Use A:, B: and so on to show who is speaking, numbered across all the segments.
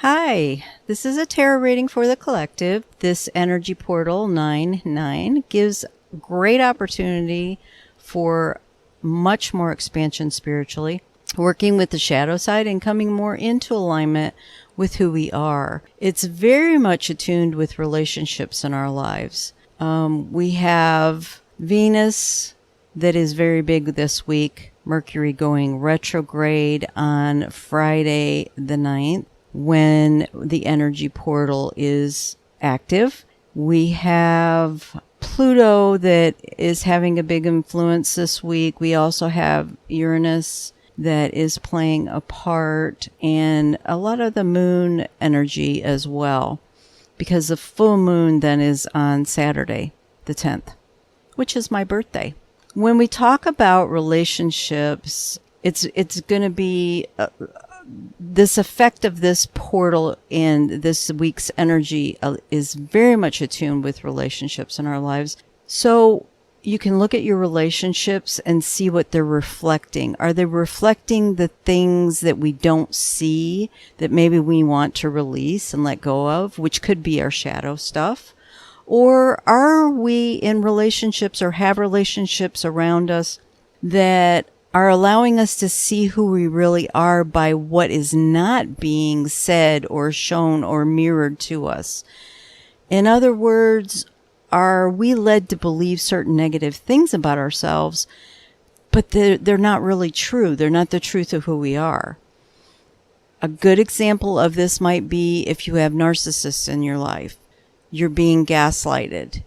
A: Hi, this is a tarot reading for the collective. This energy portal 9-9 gives great opportunity for much more expansion spiritually, working with the shadow side and coming more into alignment with who we are. It's very much attuned with relationships in our lives. We have Venus that is very big this week, Mercury going retrograde on Friday the 9th. When the energy portal is active. We have Pluto that is having a big influence this week. We also have Uranus that is playing a part, and a lot of the moon energy as well, because the full moon then is on Saturday, the 10th, which is my birthday. When we talk about relationships, it's going to be this effect of this portal and this week's energy is very much attuned with relationships in our lives. So you can look at your relationships and see what they're reflecting. Are they reflecting the things that we don't see that maybe we want to release and let go of, which could be our shadow stuff? Or are we in relationships or have relationships around us that are allowing us to see who we really are by what is not being said or shown or mirrored to us? In other words, are we led to believe certain negative things about ourselves, but they're not really true? They're not the truth of who we are. A good example of this might be if you have narcissists in your life. You're being gaslighted,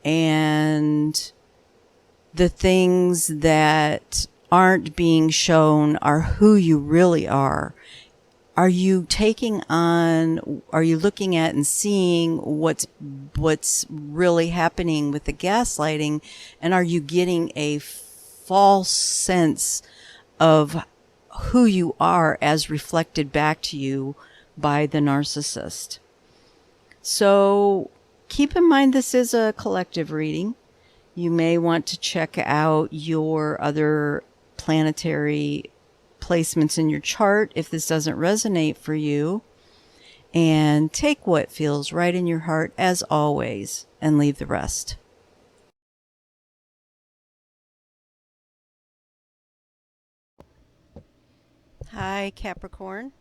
A: and the things that aren't being shown are who you really are. Are you taking on, are you looking at and seeing what's really happening with the gaslighting, and are you getting a false sense of who you are as reflected back to you by the narcissist? So keep in mind this is a collective reading. You may want to check out your other planetary placements in your chart if this doesn't resonate for you, and take what feels right in your heart as always and leave the rest. Hi, Capricorn.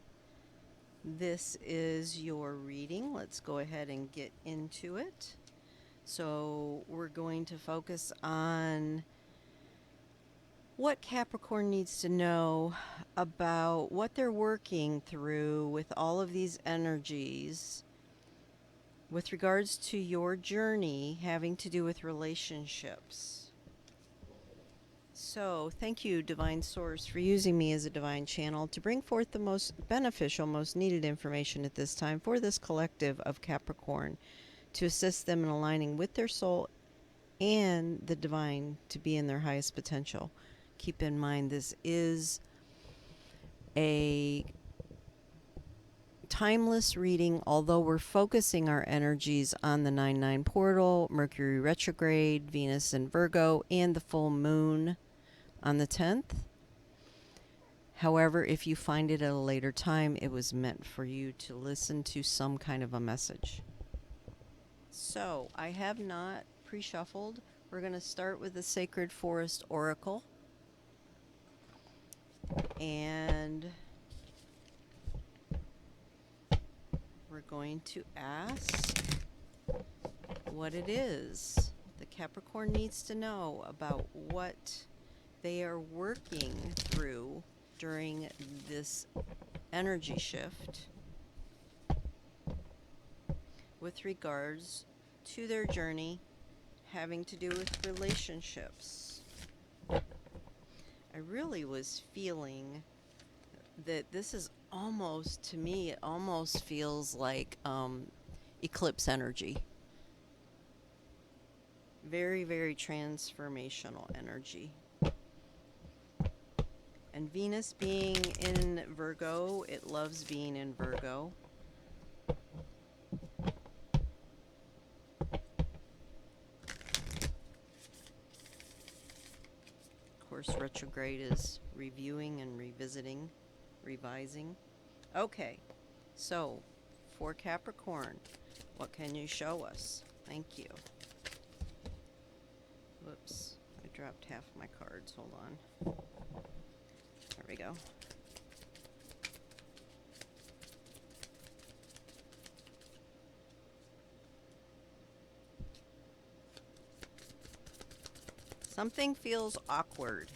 A: This is your reading. Let's go ahead and get into it. So we're going to focus on what Capricorn needs to know about what they're working through with all of these energies with regards to your journey having to do with relationships. So thank you, Divine Source, for using me as a divine channel to bring forth the most beneficial, most needed information at this time for this collective of Capricorn, to assist them in aligning with their soul and the divine to be in their highest potential. Keep in mind, this is a timeless reading, although we're focusing our energies on the 9-9 portal, Mercury retrograde, Venus in Virgo, and the full moon on the 10th. However, if you find it at a later time, it was meant for you to listen to some kind of a message. So, I have not pre-shuffled. We're going to start with the Sacred Forest Oracle. And we're going to ask what it is the Capricorn needs to know about what they are working through during this energy shift with regards to their journey having to do with relationships. I really was feeling that this is almost, to me, it almost feels like eclipse energy. Very, very transformational energy. And Venus being in Virgo, it loves being in Virgo. Of course, retrograde is reviewing and revisiting, revising. Okay, So, for Capricorn, what can you show us? Thank you. Whoops, I dropped half my cards. Hold on. There we go. Something feels awkward.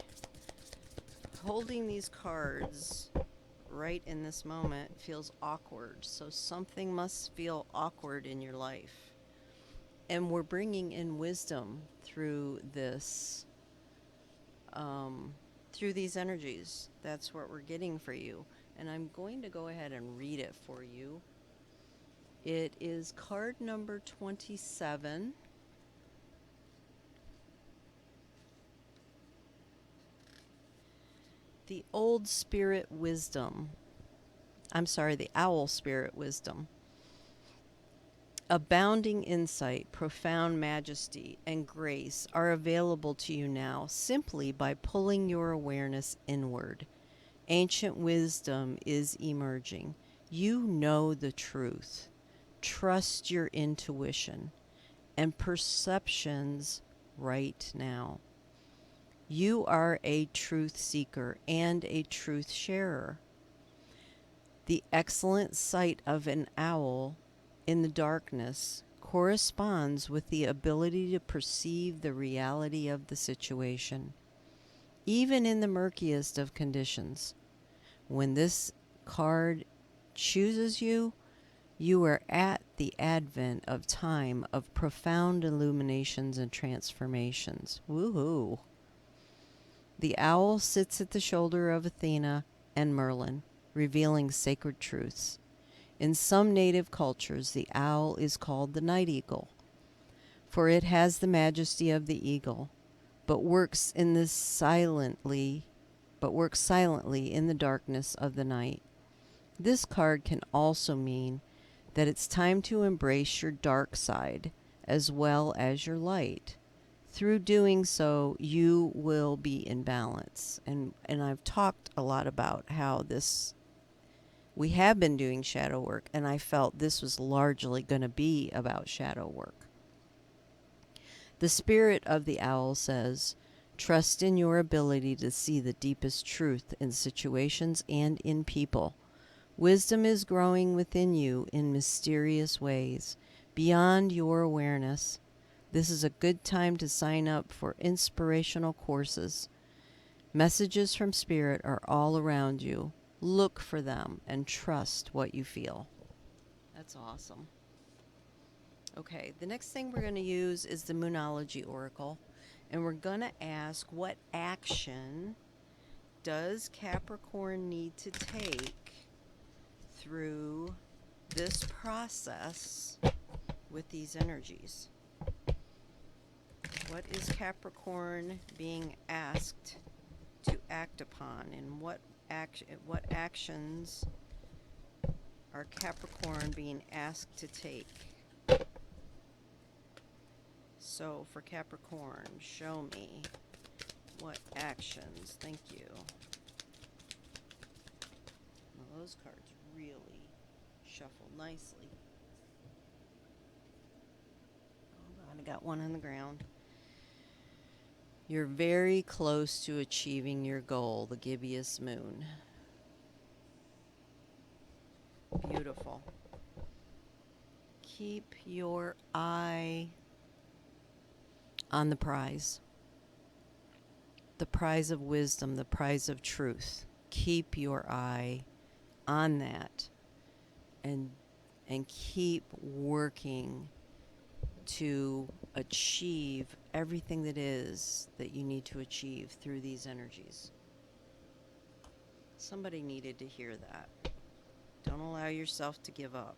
A: Holding these cards right in this moment feels awkward. So something must feel awkward in your life. And we're bringing in wisdom through this, through these energies. That's what we're getting for you. And I'm going to go ahead and read it for you. It is card number 27. The old spirit wisdom. I'm sorry, the owl spirit wisdom. Abounding insight, profound majesty, and grace are available to you now simply by pulling your awareness inward. Ancient wisdom is emerging. You know the truth. Trust your intuition and perceptions right now. You are a truth seeker and a truth sharer. The excellent sight of an owl in the darkness corresponds with the ability to perceive the reality of the situation, even in the murkiest of conditions. When this card chooses you, you are at the advent of time of profound illuminations and transformations. Woohoo! The owl sits at the shoulder of Athena and Merlin, revealing sacred truths. In some native cultures, the owl is called the night eagle, for it has the majesty of the eagle, but works silently in the darkness of the night. This card can also mean that it's time to embrace your dark side as well as your light. Through doing so, you will be in balance. And I've talked a lot about how we have been doing shadow work, and I felt this was largely going to be about shadow work. The spirit of the owl says, trust in your ability to see the deepest truth in situations and in people. Wisdom is growing within you in mysterious ways, beyond your awareness. This is a good time to sign up for inspirational courses. Messages from Spirit are all around you. Look for them and trust what you feel. That's awesome. Okay, the next thing we're going to use is the Moonology Oracle. And we're going to ask, what action does Capricorn need to take through this process with these energies? What is Capricorn being asked to act upon, and what actions are Capricorn being asked to take? So for Capricorn, show me what actions. Thank you. Well, those cards really shuffle nicely. Hold on, I got one on the ground. You're very close to achieving your goal, the gibbous moon. Beautiful. Keep your eye on the prize of wisdom, the prize of truth. Keep your eye on that, and keep working to achieve everything that you need to achieve through these energies. Somebody needed to hear that. Don't allow yourself to give up.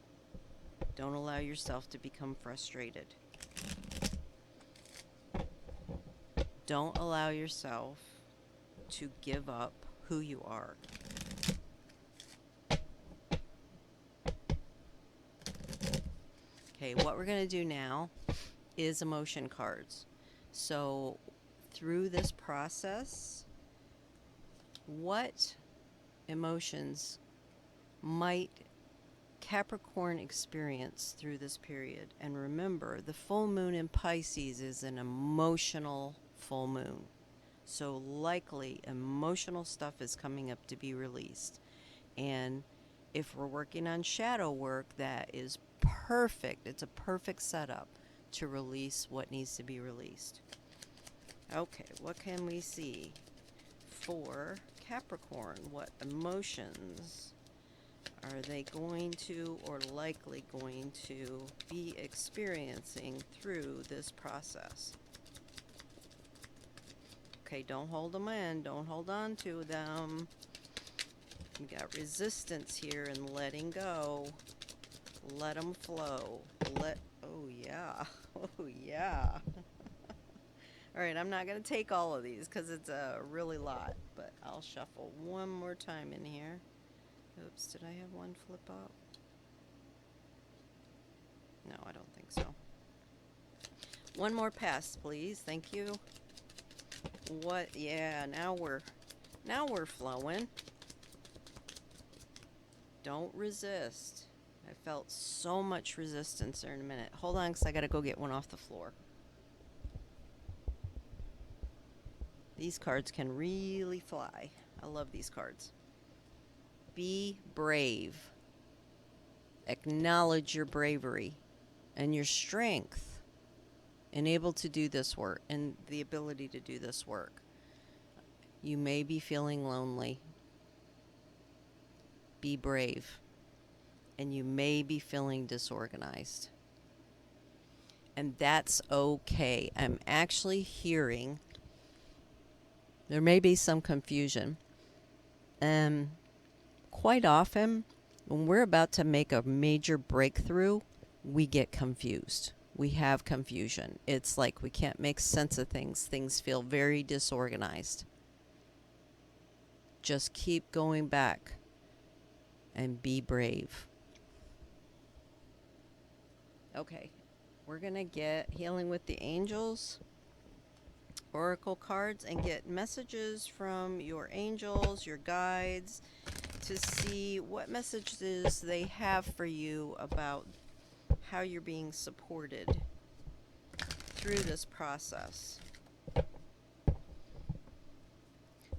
A: Don't allow yourself to become frustrated. Don't allow yourself to give up who you are. Okay, what we're going to do now is emotion cards. So through this process, what emotions might Capricorn experience through this period. And remember, the full moon in Pisces is an emotional full moon. So likely emotional stuff is coming up to be released. And if we're working on shadow work, that is perfect. It's a perfect setup to release what needs to be released. Okay, what can we see for Capricorn? What emotions are they going to or likely going to be experiencing through this process? Okay, don't hold them in. Don't hold on to them. We got resistance here and letting go. Let them flow. Oh yeah. Oh yeah. All right, I'm not going to take all of these because it's a really lot, but I'll shuffle one more time in here. Oops, did I have one flip up? No, I don't think so. One more pass, please. Thank you. What? Yeah, now we're flowing. Don't resist. I felt so much resistance there in a minute. Hold on, because I got to go get one off the floor. These cards can really fly. I love these cards. Be brave. Acknowledge your bravery and your strength and able to do this work and the ability to do this work. You may be feeling lonely. Be brave. And you may be feeling disorganized. And that's okay. I'm actually hearing there may be some confusion. Quite often, when we're about to make a major breakthrough, we get confused. We have confusion. It's like we can't make sense of things. Things feel very disorganized. Just keep going back and be brave. Okay, we're going to get Healing with the Angels Oracle cards and get messages from your angels, your guides, to see what messages they have for you about how you're being supported through this process.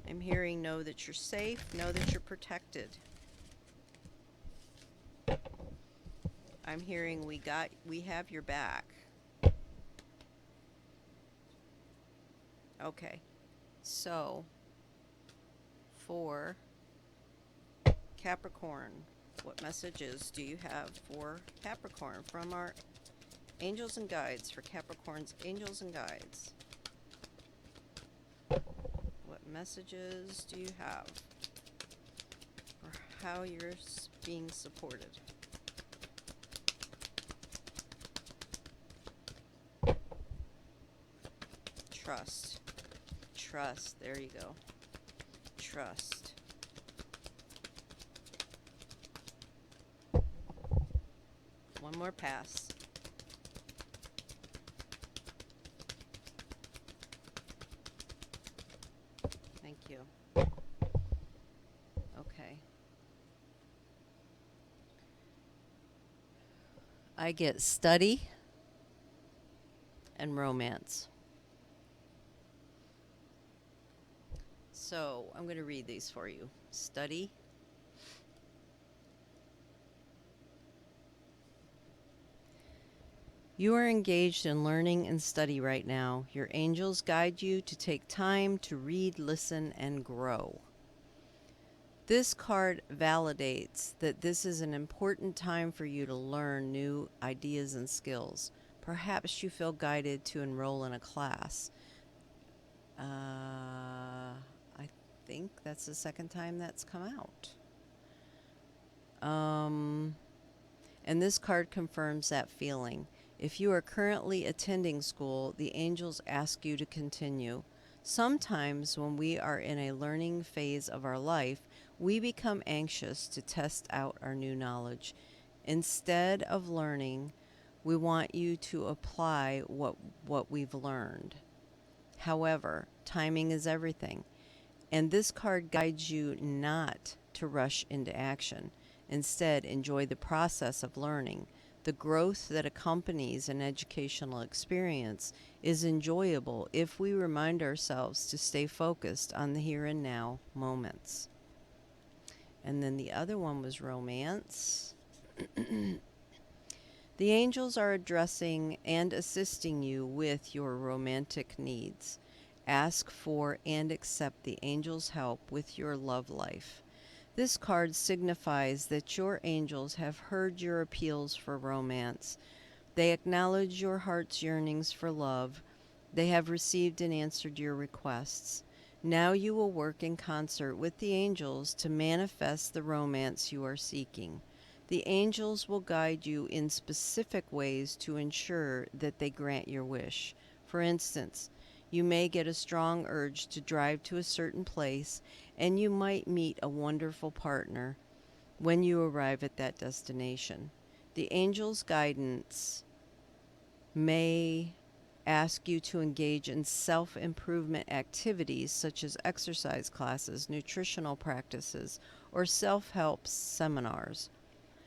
A: I'm hearing know that you're safe, know that you're protected. I'm hearing we have your back. Okay. So for Capricorn, what messages do you have for Capricorn from our angels and guides, for Capricorn's angels and guides? What messages do you have for how you're being supported? Trust. Trust. There you go. Trust. One more pass. Thank you. Okay. I get study and romance. So I'm going to read these for you. Study. You are engaged in learning and study right now. Your angels guide you to take time to read, listen, and grow. This card validates that this is an important time for you to learn new ideas and skills. Perhaps you feel guided to enroll in a class. I think that's the second time that's come out. And this card confirms that feeling. If you are currently attending school, the angels ask you to continue. Sometimes when we are in a learning phase of our life, we become anxious to test out our new knowledge. Instead of learning, we want you to apply what we've learned. However, timing is everything, and this card guides you not to rush into action. Instead, enjoy the process of learning. The growth that accompanies an educational experience is enjoyable if we remind ourselves to stay focused on the here and now moments. And then the other one was romance. The angels are addressing and assisting you with your romantic needs. Ask for and accept the angels' help with your love life. This card signifies that your angels have heard your appeals for romance. They acknowledge your heart's yearnings for love. They have received and answered your requests. Now you will work in concert with the angels to manifest the romance you are seeking. The angels will guide you in specific ways to ensure that they grant your wish. For instance, you may get a strong urge to drive to a certain place, and you might meet a wonderful partner when you arrive at that destination. The angels' guidance may ask you to engage in self-improvement activities such as exercise classes, nutritional practices, or self-help seminars.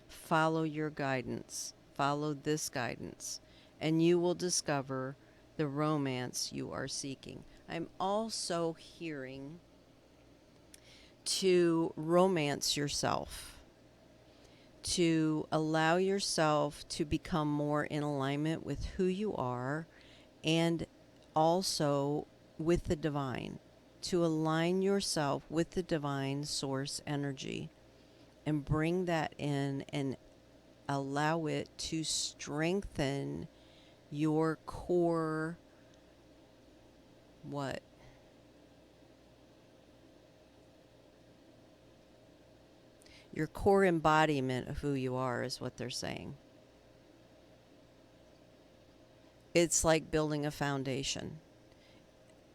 A: Follow your guidance. Follow this guidance, and you will discover the romance you are seeking. I'm also hearing to romance yourself, to allow yourself to become more in alignment with who you are and also with the divine, to align yourself with the divine source energy and bring that in and allow it to strengthen your core, what? Your core embodiment of who you are is what they're saying. It's like building a foundation.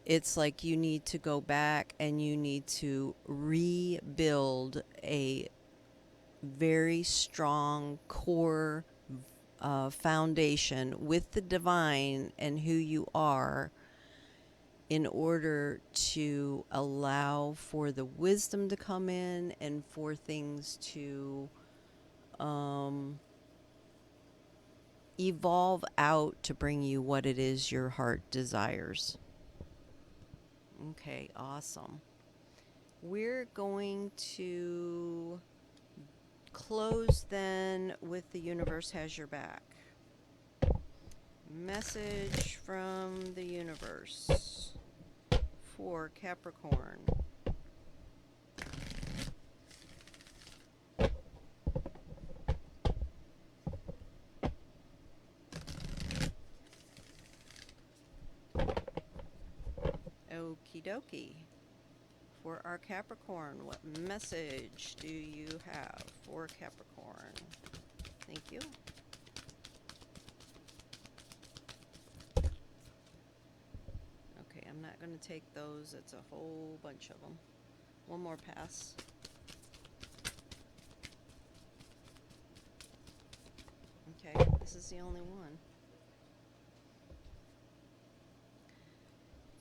A: It's like you need to go back and you need to rebuild a very strong core foundation with the divine and who you are in order to allow for the wisdom to come in and for things to evolve out to bring you what it is your heart desires. Okay, awesome. We're going to close then with the universe has your back. Message from the universe for Capricorn. Okie dokie. For our Capricorn, what message do you have for Capricorn? Thank you. Okay, I'm not going to take those. It's a whole bunch of them. One more pass. Okay, this is the only one.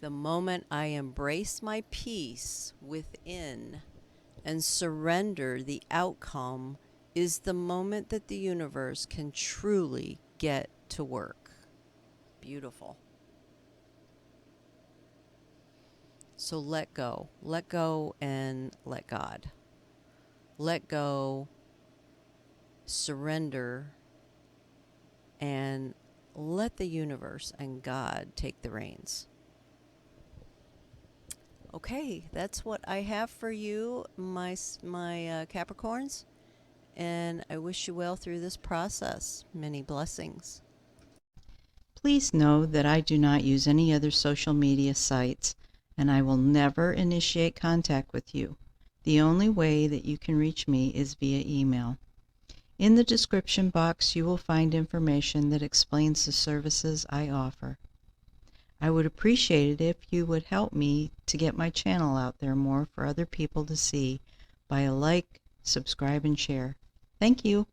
A: The moment I embrace my peace within and surrender the outcome is the moment that the universe can truly get to work. Beautiful. So let go. Let go and let God. Let go, surrender, and let the universe and God take the reins. Okay, that's what I have for you, my Capricorns, and I wish you well through this process. Many blessings.
B: Please know that I do not use any other social media sites, and I will never initiate contact with you. The only way that you can reach me is via email. In the description box, you will find information that explains the services I offer. I would appreciate it if you would help me to get my channel out there more for other people to see by a like, subscribe, and share. Thank you.